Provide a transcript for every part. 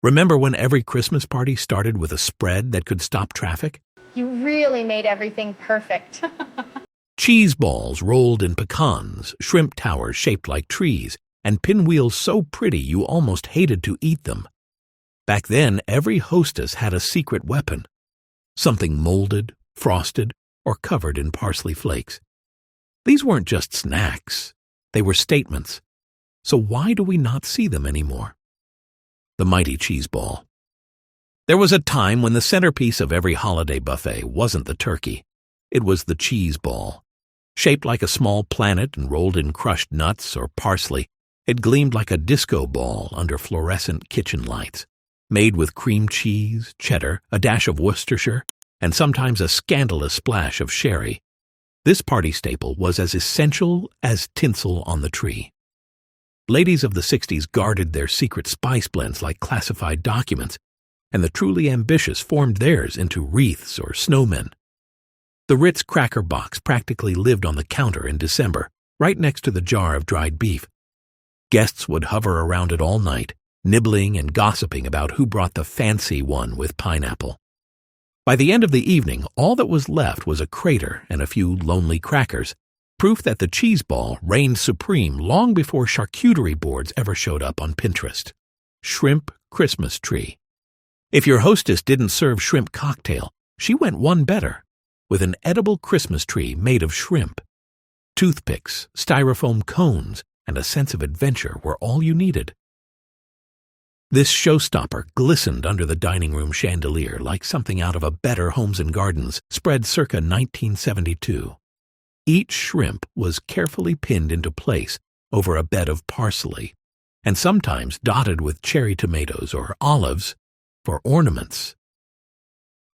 Remember when every Christmas party started with a spread that could stop traffic? You really made everything perfect. Cheese balls rolled in pecans, shrimp towers shaped like trees, and pinwheels so pretty you almost hated to eat them. Back then, every hostess had a secret weapon, something molded, frosted, or covered in parsley flakes. These weren't just snacks, they were statements. So why do we not see them anymore? The mighty cheese ball. There was a time when the centerpiece of every holiday buffet wasn't the turkey. It was the cheese ball. Shaped like a small planet and rolled in crushed nuts or parsley, it gleamed like a disco ball under fluorescent kitchen lights. Made with cream cheese, cheddar, a dash of Worcestershire, and sometimes a scandalous splash of sherry. This party staple was as essential as tinsel on the tree. Ladies of the 60s guarded their secret spice blends like classified documents, and the truly ambitious formed theirs into wreaths or snowmen. The Ritz cracker box practically lived on the counter in December, right next to the jar of dried beef. Guests would hover around it all night, nibbling and gossiping about who brought the fancy one with pineapple. By the end of the evening, all that was left was a crater and a few lonely crackers, proof that the cheese ball reigned supreme long before charcuterie boards ever showed up on Pinterest. Shrimp Christmas tree. If your hostess didn't serve shrimp cocktail, she went one better, with an edible Christmas tree made of shrimp. Toothpicks, styrofoam cones, and a sense of adventure were all you needed. This showstopper glistened under the dining room chandelier like something out of a Better Homes and Gardens spread circa 1972. Each shrimp was carefully pinned into place over a bed of parsley, and sometimes dotted with cherry tomatoes or olives for ornaments.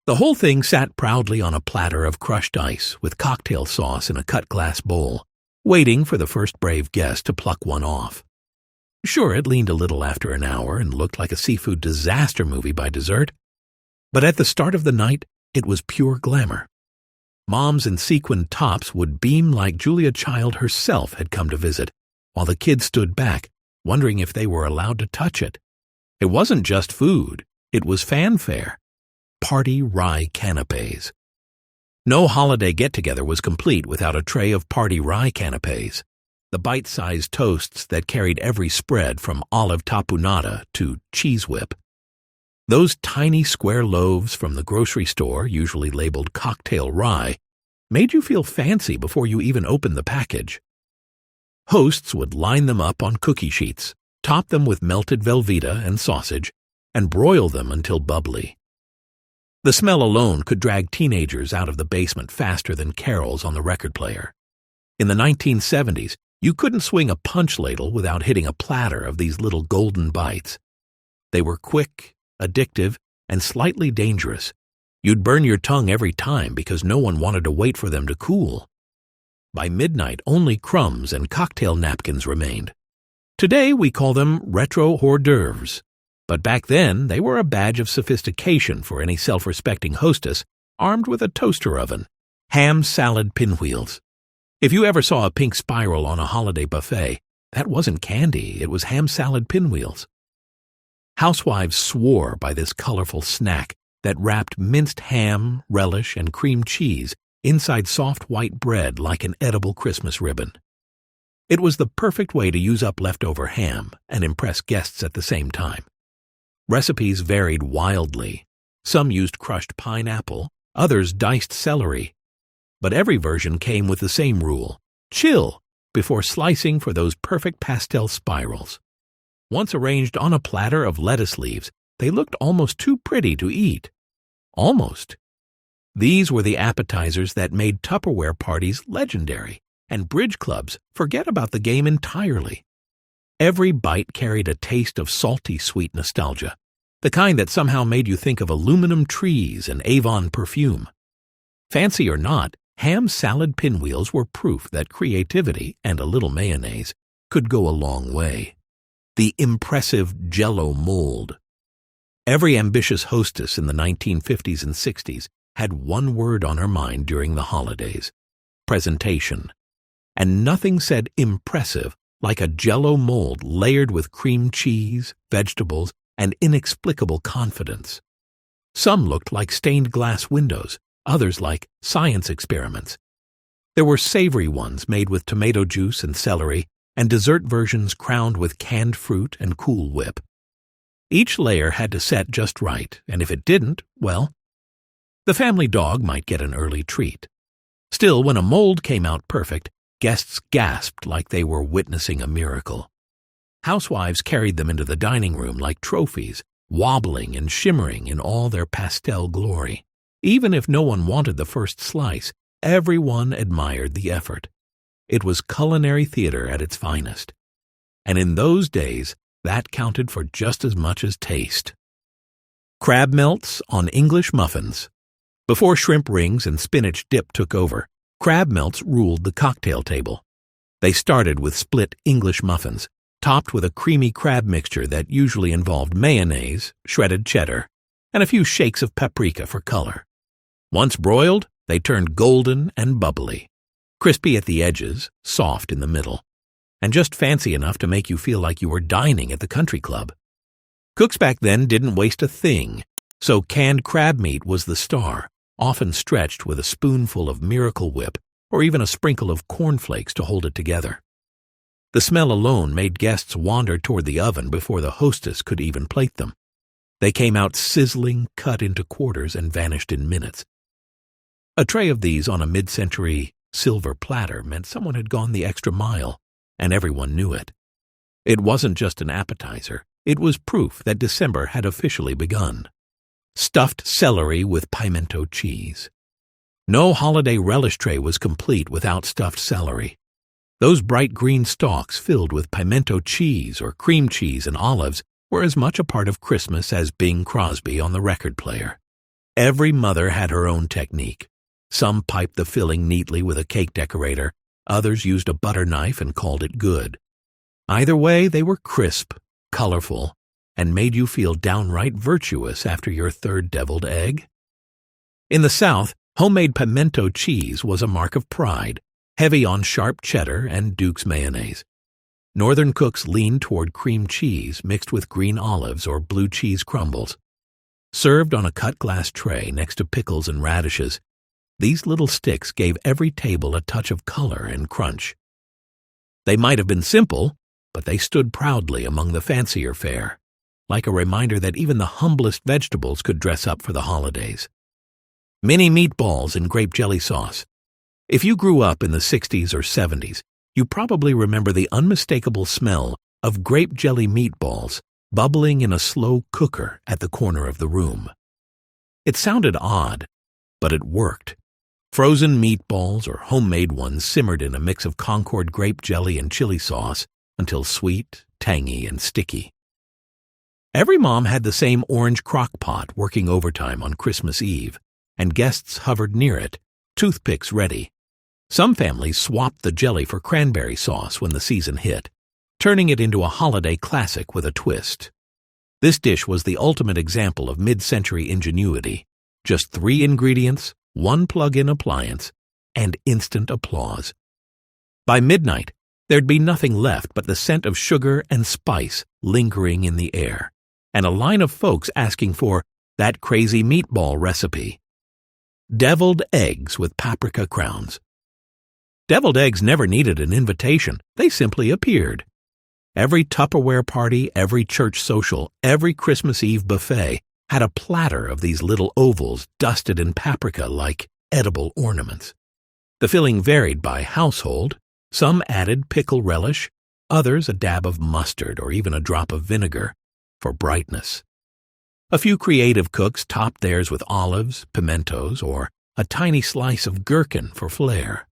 The whole thing sat proudly on a platter of crushed ice with cocktail sauce in a cut glass bowl, waiting for the first brave guest to pluck one off. Sure, it leaned a little after an hour and looked like a seafood disaster movie by dessert, but at the start of the night, it was pure glamour. Moms in sequined tops would beam like Julia Child herself had come to visit, while the kids stood back, wondering if they were allowed to touch it. It wasn't just food, it was fanfare. Party Rye Canapés. No holiday get-together was complete without a tray of Party Rye Canapés, the bite-sized toasts that carried every spread from olive tapenade to cheese whip. Those tiny square loaves from the grocery store, usually labeled cocktail rye, made you feel fancy before you even opened the package. Hosts would line them up on cookie sheets, top them with melted Velveeta and sausage, and broil them until bubbly. The smell alone could drag teenagers out of the basement faster than carols on the record player. In the 1970s, you couldn't swing a punch ladle without hitting a platter of these little golden bites. They were quick, addictive, and slightly dangerous. You'd burn your tongue every time because no one wanted to wait for them to cool. By midnight, only crumbs and cocktail napkins remained. Today, we call them retro hors d'oeuvres. But back then, they were a badge of sophistication for any self-respecting hostess armed with a toaster oven. Ham salad pinwheels. If you ever saw a pink spiral on a holiday buffet, that wasn't candy, it was ham salad pinwheels. Housewives swore by this colorful snack that wrapped minced ham, relish, and cream cheese inside soft white bread like an edible Christmas ribbon. It was the perfect way to use up leftover ham and impress guests at the same time. Recipes varied wildly. Some used crushed pineapple, others diced celery. But every version came with the same rule: chill before slicing for those perfect pastel spirals. Once arranged on a platter of lettuce leaves, they looked almost too pretty to eat. Almost. These were the appetizers that made Tupperware parties legendary, and bridge clubs forget about the game entirely. Every bite carried a taste of salty sweet nostalgia, the kind that somehow made you think of aluminum trees and Avon perfume. Fancy or not, ham salad pinwheels were proof that creativity and a little mayonnaise could go a long way. The impressive Jell-O mold. Every ambitious hostess in the 1950s and 60s had one word on her mind during the holidays: presentation. And nothing said impressive like a Jell-O mold layered with cream cheese, vegetables, and inexplicable confidence. Some looked like stained glass windows, others like science experiments. There were savory ones made with tomato juice and celery, and dessert versions crowned with canned fruit and Cool Whip. Each layer had to set just right, and if it didn't, well, the family dog might get an early treat. Still, when a mold came out perfect, guests gasped like they were witnessing a miracle. Housewives carried them into the dining room like trophies, wobbling and shimmering in all their pastel glory. Even if no one wanted the first slice, everyone admired the effort. It was culinary theater at its finest. And in those days, that counted for just as much as taste. Crab melts on English muffins. Before shrimp rings and spinach dip took over, crab melts ruled the cocktail table. They started with split English muffins, topped with a creamy crab mixture that usually involved mayonnaise, shredded cheddar, and a few shakes of paprika for color. Once broiled, they turned golden and bubbly, crispy at the edges, soft in the middle, and just fancy enough to make you feel like you were dining at the country club. Cooks back then didn't waste a thing, so canned crab meat was the star, often stretched with a spoonful of Miracle Whip or even a sprinkle of cornflakes to hold it together. The smell alone made guests wander toward the oven before the hostess could even plate them. They came out sizzling, cut into quarters, and vanished in minutes. A tray of these on a mid-century silver platter meant someone had gone the extra mile, and everyone knew it. It wasn't just an appetizer, it was proof that December had officially begun. Stuffed celery with pimento cheese. No holiday relish tray was complete without stuffed celery. Those bright green stalks filled with pimento cheese or cream cheese and olives were as much a part of Christmas as Bing Crosby on the record player. Every mother had her own technique. Some piped the filling neatly with a cake decorator, others used a butter knife and called it good. Either way, they were crisp, colorful, and made you feel downright virtuous after your third deviled egg. In the South, homemade pimento cheese was a mark of pride, heavy on sharp cheddar and Duke's mayonnaise. Northern cooks leaned toward cream cheese mixed with green olives or blue cheese crumbles. Served on a cut glass tray next to pickles and radishes, these little sticks gave every table a touch of color and crunch. They might have been simple, but they stood proudly among the fancier fare, like a reminder that even the humblest vegetables could dress up for the holidays. Mini meatballs in grape jelly sauce. If you grew up in the 60s or 70s, you probably remember the unmistakable smell of grape jelly meatballs bubbling in a slow cooker at the corner of the room. It sounded odd, but it worked. Frozen meatballs or homemade ones simmered in a mix of Concord grape jelly and chili sauce until sweet, tangy, and sticky. Every mom had the same orange crock pot working overtime on Christmas Eve, and guests hovered near it, toothpicks ready. Some families swapped the jelly for cranberry sauce when the season hit, turning it into a holiday classic with a twist. This dish was the ultimate example of mid-century ingenuity. Just 3 ingredients, 1 plug-in appliance, and instant applause. By midnight, there'd be nothing left but the scent of sugar and spice lingering in the air, and a line of folks asking for that crazy meatball recipe. Deviled eggs with paprika crowns. Deviled eggs never needed an invitation, they simply appeared. Every Tupperware party, every church social, every Christmas Eve buffet had a platter of these little ovals dusted in paprika like edible ornaments. The filling varied by household. Some added pickle relish, others a dab of mustard or even a drop of vinegar for brightness. A few creative cooks topped theirs with olives, pimentos, or a tiny slice of gherkin for flair.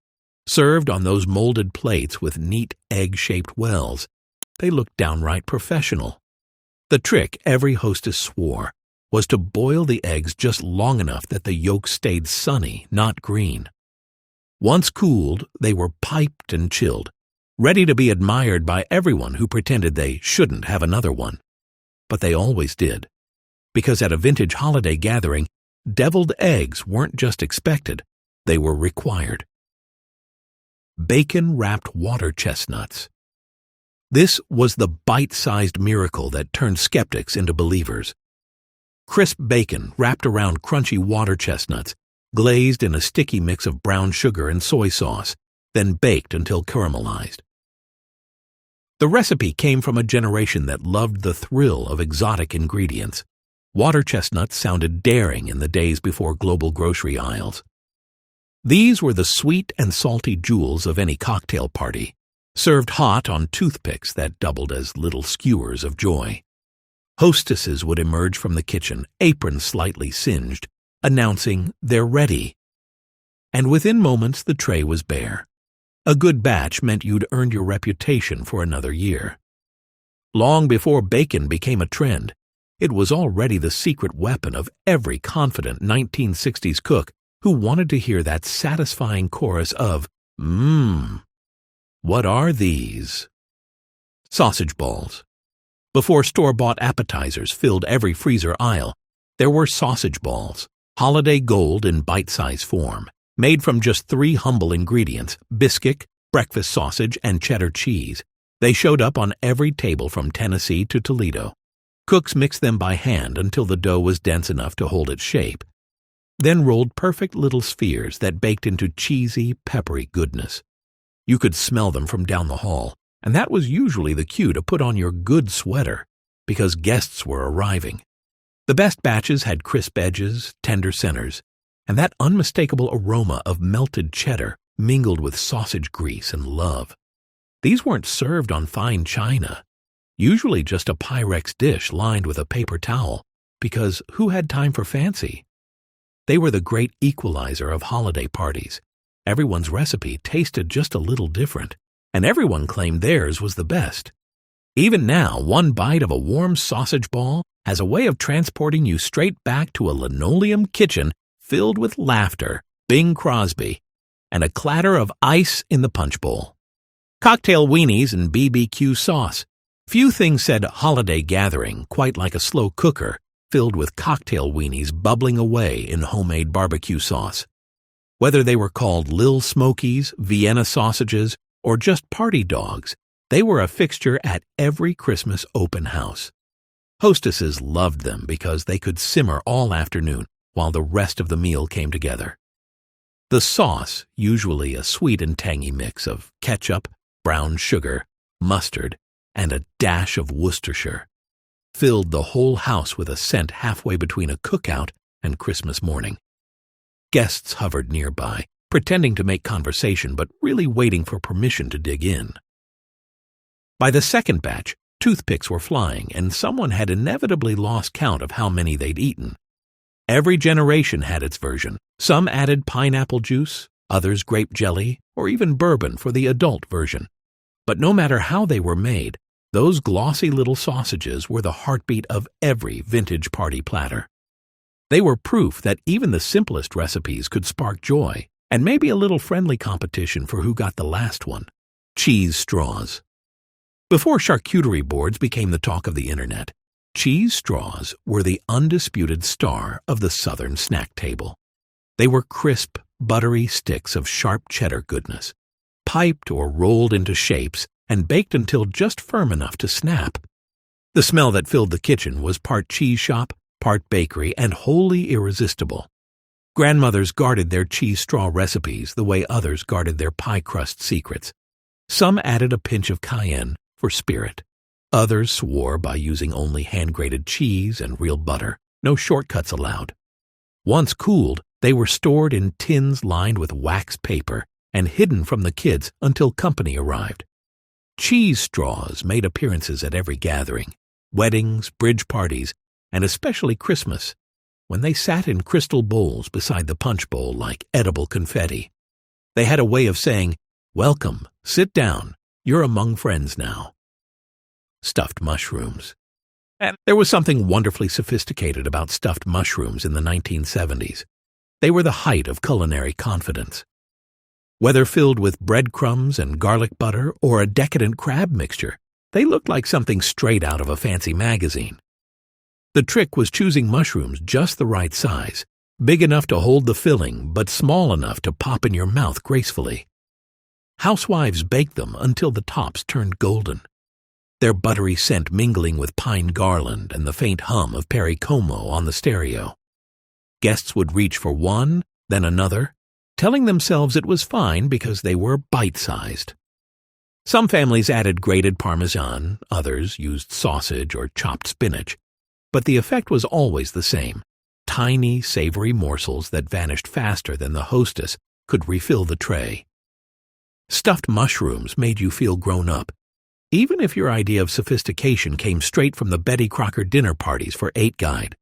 Served on those molded plates with neat egg-shaped wells, they looked downright professional. The trick, every hostess swore, was to boil the eggs just long enough that the yolks stayed sunny, not green. Once cooled, they were piped and chilled, ready to be admired by everyone who pretended they shouldn't have another one. But they always did, because at a vintage holiday gathering, deviled eggs weren't just expected, they were required. Bacon-wrapped water chestnuts. This was the bite-sized miracle that turned skeptics into believers. Crisp bacon wrapped around crunchy water chestnuts, glazed in a sticky mix of brown sugar and soy sauce, then baked until caramelized. The recipe came from a generation that loved the thrill of exotic ingredients. Water chestnuts sounded daring in the days before global grocery aisles. These were the sweet and salty jewels of any cocktail party, served hot on toothpicks that doubled as little skewers of joy. Hostesses would emerge from the kitchen, aprons slightly singed, announcing they're ready. And within moments the tray was bare. A good batch meant you'd earned your reputation for another year. Long before bacon became a trend, it was already the secret weapon of every confident 1960s cook who wanted to hear that satisfying chorus of, "Mmm, what are these?" Sausage balls. Before store-bought appetizers filled every freezer aisle, there were sausage balls, holiday gold in bite-sized form, made from just 3 humble ingredients: biscuit, breakfast sausage, and cheddar cheese. They showed up on every table from Tennessee to Toledo. Cooks mixed them by hand until the dough was dense enough to hold its shape, then rolled perfect little spheres that baked into cheesy, peppery goodness. You could smell them from down the hall, and that was usually the cue to put on your good sweater, because guests were arriving. The best batches had crisp edges, tender centers, and that unmistakable aroma of melted cheddar mingled with sausage grease and love. These weren't served on fine china, usually just a Pyrex dish lined with a paper towel, because who had time for fancy? They were the great equalizer of holiday parties. Everyone's recipe tasted just a little different, and everyone claimed theirs was the best. Even now, one bite of a warm sausage ball has a way of transporting you straight back to a linoleum kitchen filled with laughter, Bing Crosby, and a clatter of ice in the punch bowl. Cocktail weenies and BBQ sauce. Few things said holiday gathering quite like a slow cooker filled with cocktail weenies bubbling away in homemade barbecue sauce. Whether they were called Lil Smokies, Vienna sausages, or just party dogs, they were a fixture at every Christmas open house. Hostesses loved them because they could simmer all afternoon while the rest of the meal came together. The sauce, usually a sweet and tangy mix of ketchup, brown sugar, mustard, and a dash of Worcestershire, filled the whole house with a scent halfway between a cookout and Christmas morning. Guests hovered nearby, pretending to make conversation but really waiting for permission to dig in. By the second batch, toothpicks were flying, and someone had inevitably lost count of how many they'd eaten. Every generation had its version. Some added pineapple juice, others grape jelly, or even bourbon for the adult version. But no matter how they were made, those glossy little sausages were the heartbeat of every vintage party platter. They were proof that even the simplest recipes could spark joy, and maybe a little friendly competition for who got the last one: cheese straws. Before charcuterie boards became the talk of the internet, cheese straws were the undisputed star of the Southern snack table. They were crisp, buttery sticks of sharp cheddar goodness, piped or rolled into shapes and baked until just firm enough to snap. The smell that filled the kitchen was part cheese shop, part bakery, and wholly irresistible. Grandmothers guarded their cheese straw recipes the way others guarded their pie crust secrets. Some added a pinch of cayenne for spirit. Others swore by using only hand-grated cheese and real butter, no shortcuts allowed. Once cooled, they were stored in tins lined with wax paper and hidden from the kids until company arrived. Cheese straws made appearances at every gathering, weddings, bridge parties, and especially Christmas, when they sat in crystal bowls beside the punch bowl like edible confetti. They had a way of saying, "Welcome, sit down, you're among friends now." Stuffed mushrooms. And there was something wonderfully sophisticated about stuffed mushrooms in the 1970s. They were the height of culinary confidence. Whether filled with breadcrumbs and garlic butter or a decadent crab mixture, they looked like something straight out of a fancy magazine. The trick was choosing mushrooms just the right size, big enough to hold the filling but small enough to pop in your mouth gracefully. Housewives baked them until the tops turned golden. their buttery scent mingling with pine garland and the faint hum of Perry Como on the stereo. Guests would reach for one, then another, telling themselves it was fine because they were bite-sized. Some families added grated Parmesan, others used sausage or chopped spinach, but the effect was always the same: tiny, savory morsels that vanished faster than the hostess could refill the tray. Stuffed mushrooms made you feel grown up, even if your idea of sophistication came straight from the Betty Crocker dinner parties for 8 Guide.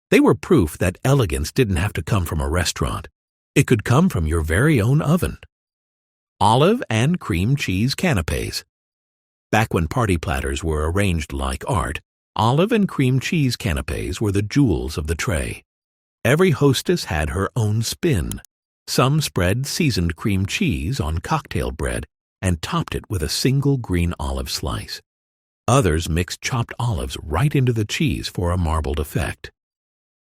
They were proof that elegance didn't have to come from a restaurant. It could come from your very own oven. Olive and cream cheese canapés. Back when party platters were arranged like art, olive and cream cheese canapés were the jewels of the tray. Every hostess had her own spin. Some spread seasoned cream cheese on cocktail bread and topped it with a single green olive slice. Others mixed chopped olives right into the cheese for a marbled effect.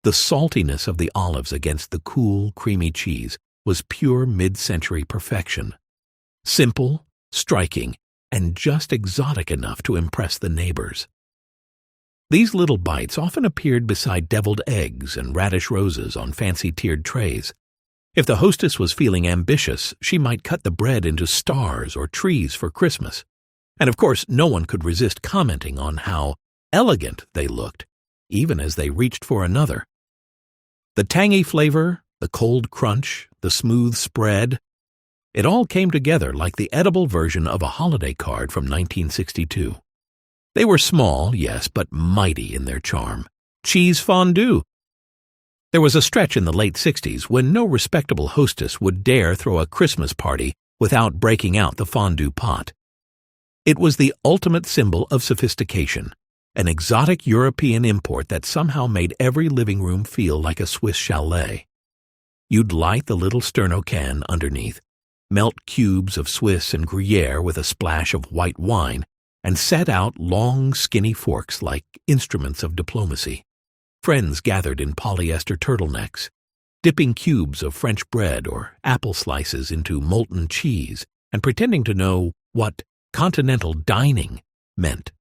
The saltiness of the olives against the cool, creamy cheese was pure mid-century perfection. Simple, striking, and just exotic enough to impress the neighbors. These little bites often appeared beside deviled eggs and radish roses on fancy tiered trays. If the hostess was feeling ambitious, she might cut the bread into stars or trees for Christmas. And of course, no one could resist commenting on how elegant they looked, even as they reached for another. The tangy flavor, the cold crunch, the smooth spread, it all came together like the edible version of a holiday card from 1962. They were small, yes, but mighty in their charm. Cheese fondue. There was a stretch in the late 60s when no respectable hostess would dare throw a Christmas party without breaking out the fondue pot. It was the ultimate symbol of sophistication, an exotic European import that somehow made every living room feel like a Swiss chalet. You'd light the little sterno can underneath, melt cubes of Swiss and Gruyere with a splash of white wine, and set out long, skinny forks like instruments of diplomacy. Friends gathered in polyester turtlenecks, dipping cubes of French bread or apple slices into molten cheese and pretending to know what continental dining meant.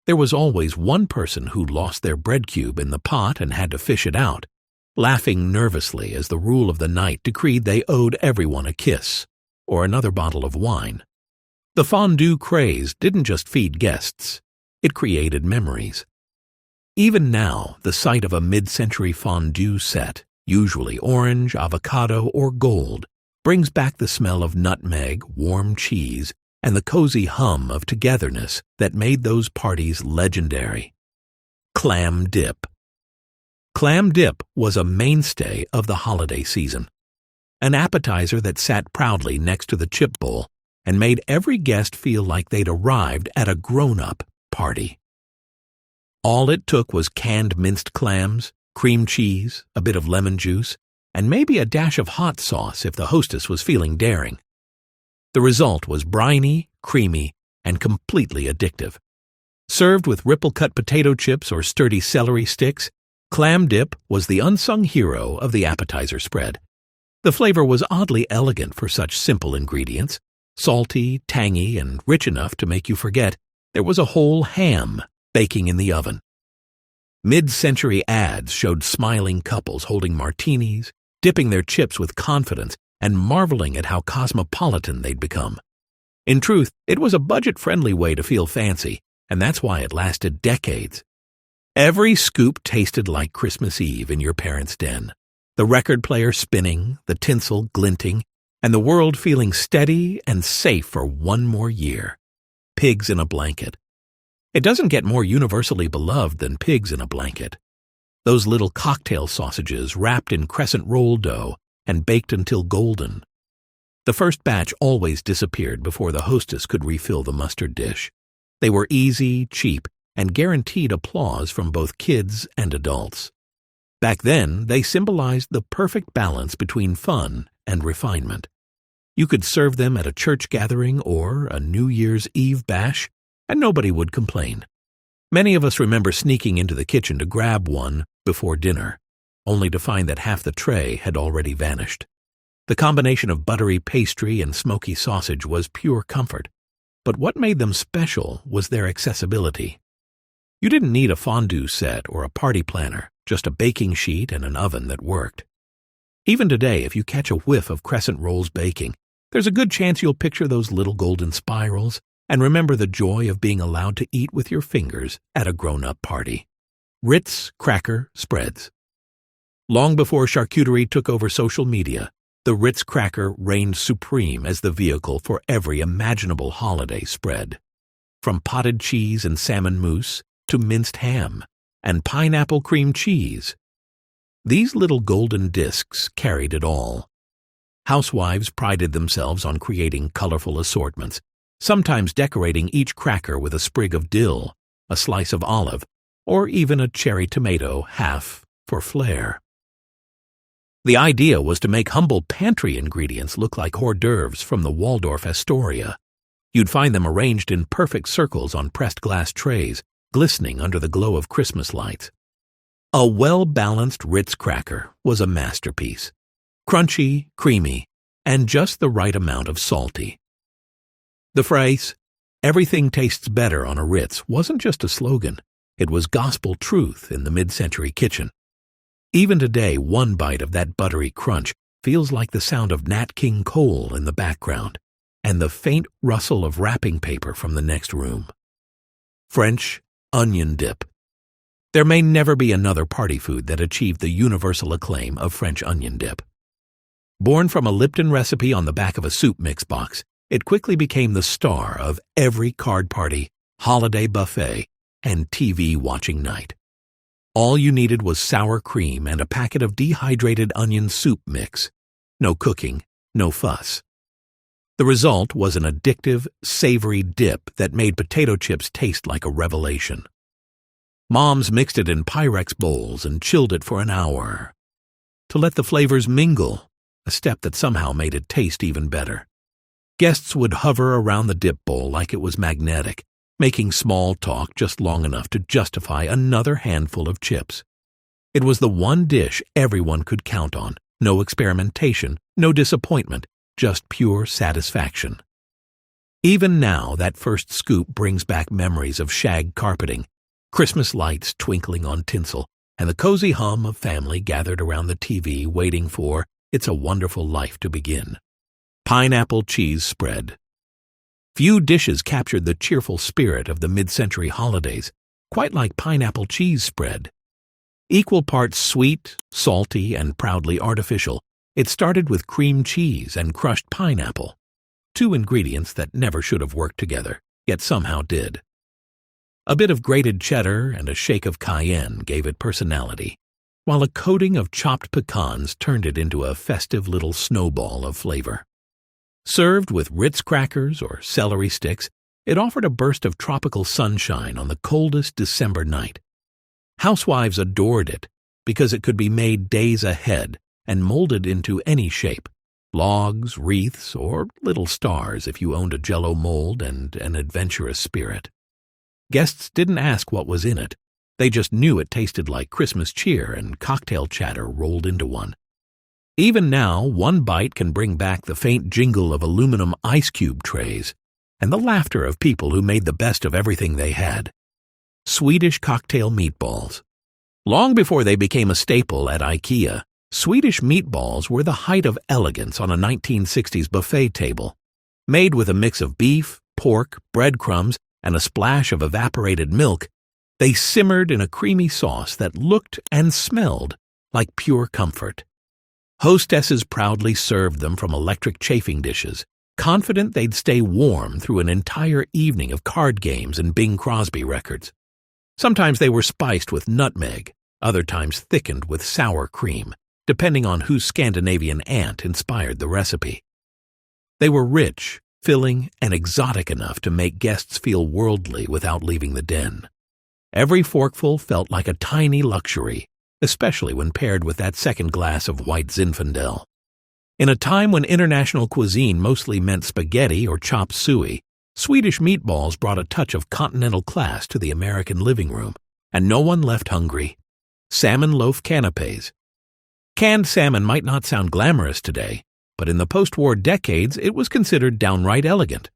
There was always one person who lost their bread cube in the pot and had to fish it out, laughing nervously as the rule of the night decreed they owed everyone a kiss or another bottle of wine. The fondue craze didn't just feed guests, it created memories. Even now, the sight of a mid-century fondue set, usually orange, avocado, or gold, brings back the smell of nutmeg, warm cheese, and the cozy hum of togetherness that made those parties legendary. Clam dip. Clam dip was a mainstay of the holiday season, an appetizer that sat proudly next to the chip bowl and made every guest feel like they'd arrived at a grown-up party. All it took was canned minced clams, cream cheese, a bit of lemon juice, and maybe a dash of hot sauce if the hostess was feeling daring. The result was briny, creamy, and completely addictive. Served with ripple-cut potato chips or sturdy celery sticks, clam dip was the unsung hero of the appetizer spread. The flavor was oddly elegant for such simple ingredients, salty, tangy, and rich enough to make you forget there was a whole ham baking in the oven. Mid-century ads showed smiling couples holding martinis, dipping their chips with confidence, and marveling at how cosmopolitan they'd become. In truth, it was a budget-friendly way to feel fancy, and that's why it lasted decades. Every scoop tasted like Christmas Eve in your parents' den, the record player spinning, the tinsel glinting, and the world feeling steady and safe for one more year. Pigs in a blanket. It doesn't get more universally beloved than pigs in a blanket. Those little cocktail sausages wrapped in crescent roll dough and baked until golden. The first batch always disappeared before the hostess could refill the mustard dish. They were easy, cheap, and guaranteed applause from both kids and adults. Back then, they symbolized the perfect balance between fun and refinement. You could serve them at a church gathering or a New Year's Eve bash, and nobody would complain. Many of us remember sneaking into the kitchen to grab one before dinner, only to find that half the tray had already vanished. The combination of buttery pastry and smoky sausage was pure comfort, But what made them special was their accessibility. You didn't need a fondue set or a party planner, just a baking sheet and an oven that worked. Even today, if you catch a whiff of crescent rolls baking, there's a good chance you'll picture those little golden spirals and remember the joy of being allowed to eat with your fingers at a grown-up party. Ritz Cracker Spreads. Long before charcuterie took over social media, the Ritz cracker reigned supreme as the vehicle for every imaginable holiday spread. From potted cheese and salmon mousse to minced ham and pineapple cream cheese. These little golden discs carried it all. Housewives prided themselves on creating colorful assortments, sometimes decorating each cracker with a sprig of dill, a slice of olive, or even a cherry tomato half for flair. The idea was to make humble pantry ingredients look like hors d'oeuvres from the Waldorf Astoria. You'd find them arranged in perfect circles on pressed glass trays, glistening under the glow of Christmas lights. A well-balanced Ritz cracker was a masterpiece. Crunchy, creamy, and just the right amount of salty. The phrase, "Everything tastes better on a Ritz," wasn't just a slogan. It was gospel truth in the mid-century kitchen. Even today, one bite of that buttery crunch feels like the sound of Nat King Cole in the background and the faint rustle of wrapping paper from the next room. French onion dip. There may never be another party food that achieved the universal acclaim of French onion dip. Born from a Lipton recipe on the back of a soup mix box, it quickly became the star of every card party, holiday buffet, and TV watching night. All you needed was sour cream and a packet of dehydrated onion soup mix. No cooking, no fuss. The result was an addictive, savory dip that made potato chips taste like a revelation. Moms mixed it in Pyrex bowls and chilled it for an hour to let the flavors mingle, a step that somehow made it taste even better. Guests would hover around the dip bowl like it was magnetic, making small talk just long enough to justify another handful of chips. It was the one dish everyone could count on. No experimentation, no disappointment, just pure satisfaction. Even now, that first scoop brings back memories of shag carpeting, Christmas lights twinkling on tinsel, and the cozy hum of family gathered around the TV waiting for It's a Wonderful Life to begin. Pineapple cheese spread. Few dishes captured the cheerful spirit of the mid-century holidays, quite like pineapple cheese spread. Equal parts sweet, salty, and proudly artificial, it started with cream cheese and crushed pineapple, two ingredients that never should have worked together, yet somehow did. A bit of grated cheddar and a shake of cayenne gave it personality, while a coating of chopped pecans turned it into a festive little snowball of flavor. Served with Ritz crackers or celery sticks, it offered a burst of tropical sunshine on the coldest December night. Housewives adored it because it could be made days ahead and molded into any shape, logs, wreaths, or little stars if you owned a Jell-O mold and an adventurous spirit. Guests didn't ask what was in it. They just knew it tasted like Christmas cheer and cocktail chatter rolled into one. Even now, one bite can bring back the faint jingle of aluminum ice cube trays and the laughter of people who made the best of everything they had. Swedish cocktail meatballs. Long before they became a staple at IKEA, Swedish meatballs were the height of elegance on a 1960s buffet table. Made with a mix of beef, pork, breadcrumbs, and a splash of evaporated milk, they simmered in a creamy sauce that looked and smelled like pure comfort. Hostesses proudly served them from electric chafing dishes, confident they'd stay warm through an entire evening of card games and Bing Crosby records. Sometimes they were spiced with nutmeg, other times thickened with sour cream, depending on whose Scandinavian aunt inspired the recipe. They were rich, filling, and exotic enough to make guests feel worldly without leaving the den. Every forkful felt like a tiny luxury, especially when paired with that second glass of white Zinfandel. In a time when international cuisine mostly meant spaghetti or chop suey, Swedish meatballs brought a touch of continental class to the American living room, and no one left hungry. Salmon loaf canapés. Canned salmon might not sound glamorous today, but in the post-war decades it was considered downright elegant.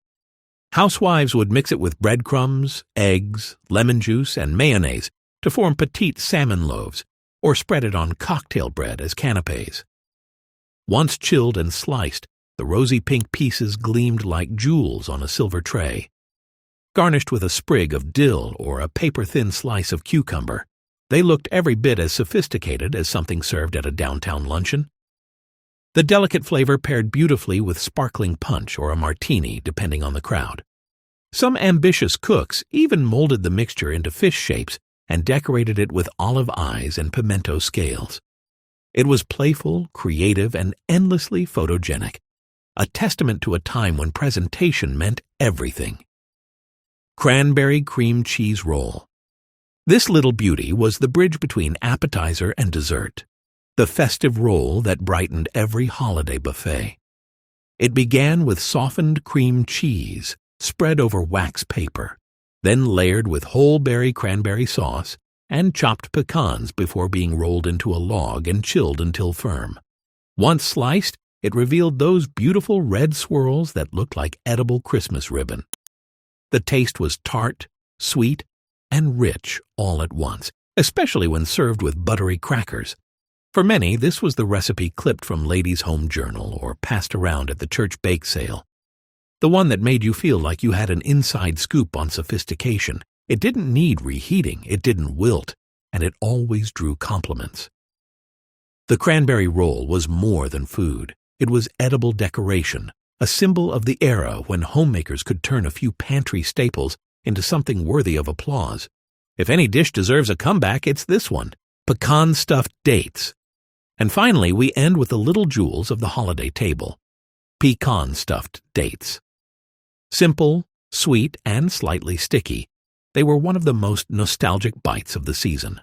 Housewives would mix it with breadcrumbs, eggs, lemon juice, and mayonnaise to form petite salmon loaves, or spread it on cocktail bread as canapés. Once chilled and sliced, the rosy pink pieces gleamed like jewels on a silver tray. Garnished with a sprig of dill or a paper-thin slice of cucumber, they looked every bit as sophisticated as something served at a downtown luncheon. The delicate flavor paired beautifully with sparkling punch or a martini, depending on the crowd. Some ambitious cooks even molded the mixture into fish shapes and decorated it with olive eyes and pimento scales. It was playful, creative, and endlessly photogenic, a testament to a time when presentation meant everything. Cranberry cream cheese roll. This little beauty was the bridge between appetizer and dessert, the festive roll that brightened every holiday buffet. It began with softened cream cheese spread over wax paper, then layered with whole berry cranberry sauce and chopped pecans before being rolled into a log and chilled until firm. Once sliced, it revealed those beautiful red swirls that looked like edible Christmas ribbon. The taste was tart, sweet, and rich all at once, especially when served with buttery crackers. For many, this was the recipe clipped from Ladies' Home Journal or passed around at the church bake sale. The one that made you feel like you had an inside scoop on sophistication. It didn't need reheating, it didn't wilt, and it always drew compliments. The cranberry roll was more than food. It was edible decoration, a symbol of the era when homemakers could turn a few pantry staples into something worthy of applause. If any dish deserves a comeback, it's this one: pecan-stuffed dates. And finally, we end with the little jewels of the holiday table: pecan-stuffed dates. Simple, sweet, and slightly sticky, they were one of the most nostalgic bites of the season.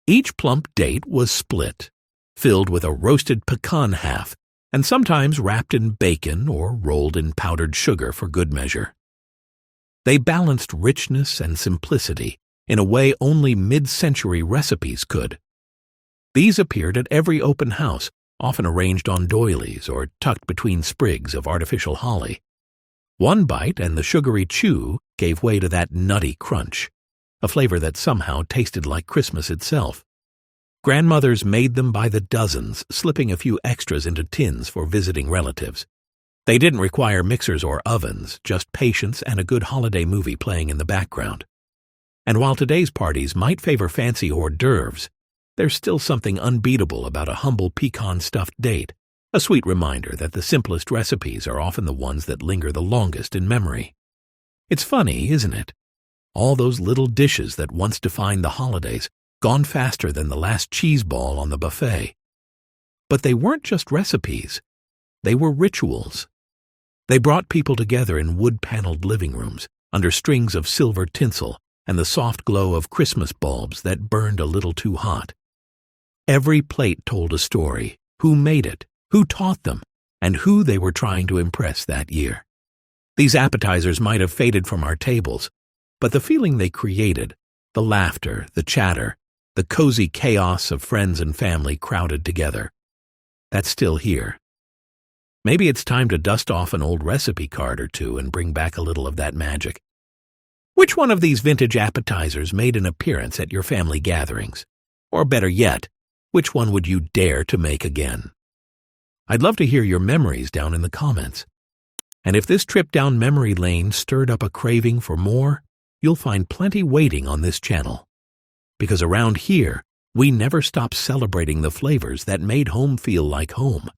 Each plump date was split, filled with a roasted pecan half, and sometimes wrapped in bacon or rolled in powdered sugar for good measure. They balanced richness and simplicity in a way only mid-century recipes could. These appeared at every open house, often arranged on doilies or tucked between sprigs of artificial holly. One bite and the sugary chew gave way to that nutty crunch, a flavor that somehow tasted like Christmas itself. Grandmothers made them by the dozens, slipping a few extras into tins for visiting relatives. They didn't require mixers or ovens, just patience and a good holiday movie playing in the background. And while today's parties might favor fancy hors d'oeuvres, there's still something unbeatable about a humble pecan-stuffed date, a sweet reminder that the simplest recipes are often the ones that linger the longest in memory. It's funny, isn't it? All those little dishes that once defined the holidays, gone faster than the last cheese ball on the buffet. But they weren't just recipes. They were rituals. They brought people together in wood-paneled living rooms, under strings of silver tinsel and the soft glow of Christmas bulbs that burned a little too hot. Every plate told a story: who made it, who taught them, and who they were trying to impress that year. These appetizers might have faded from our tables, but the feeling they created, the laughter, the chatter, the cozy chaos of friends and family crowded together, that's still here. Maybe it's time to dust off an old recipe card or two and bring back a little of that magic. Which one of these vintage appetizers made an appearance at your family gatherings? Or better yet, which one would you dare to make again? I'd love to hear your memories down in the comments. And if this trip down memory lane stirred up a craving for more, you'll find plenty waiting on this channel. Because around here, we never stop celebrating the flavors that made home feel like home.